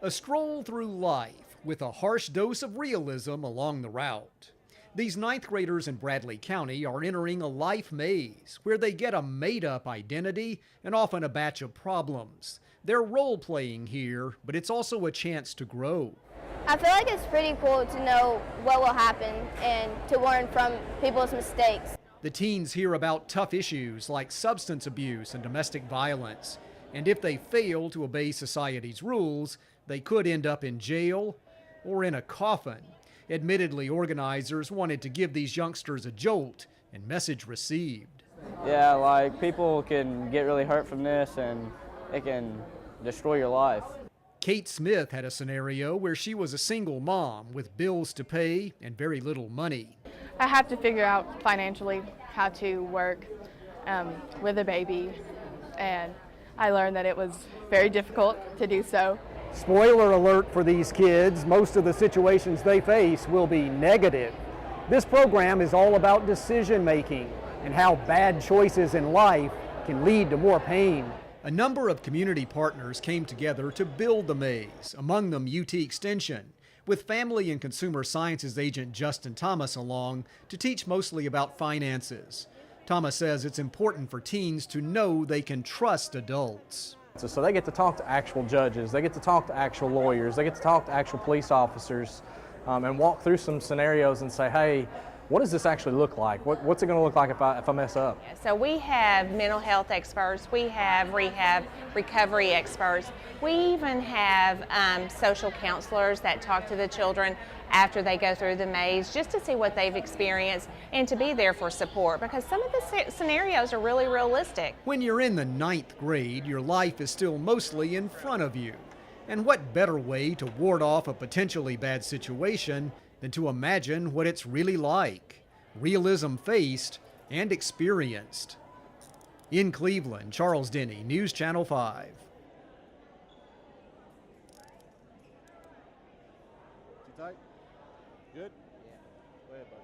A stroll through life with a harsh dose of realism along the route. These ninth graders in Bradley County are entering a life maze where they get a made-up identity and often a batch of problems. They're role-playing here, but it's also a chance to grow. I feel like it's pretty cool to know what will happen and to learn from people's mistakes. The teens hear about tough issues like substance abuse and domestic violence. And if they fail to obey society's rules, they could end up in jail or in a coffin. Admittedly, organizers wanted to give these youngsters a jolt, and message received. Yeah, like people can get really hurt from this and it can destroy your life. Kate Smith had a scenario where she was a single mom with bills to pay and very little money. I have to figure out financially how to work with a baby, and I learned that it was very difficult to do so. Spoiler alert for these kids, most of the situations they face will be negative. This program is all about decision making and how bad choices in life can lead to more pain. A number of community partners came together to build the maze, among them UT Extension, with Family and Consumer Sciences agent Justin Thomas along to teach mostly about finances. Thomas says it's important for teens to know they can trust adults. So they get to talk to actual judges, they get to talk to actual lawyers, they get to talk to actual police officers and walk through some scenarios and say, hey, what does this actually look like? What's it going to look like if I mess up? So we have mental health experts, we have rehab recovery experts, we even have social counselors that talk to the children after they go through the maze just to see what they've experienced and to be there for support, because some of the scenarios are really realistic. When you're in the ninth grade, your life is still mostly in front of you. And what better way to ward off a potentially bad situation than to imagine what it's really like, realism faced and experienced. In Cleveland, Charles Denny, News Channel 5. Too tight? Good? Yeah. Go ahead, buddy.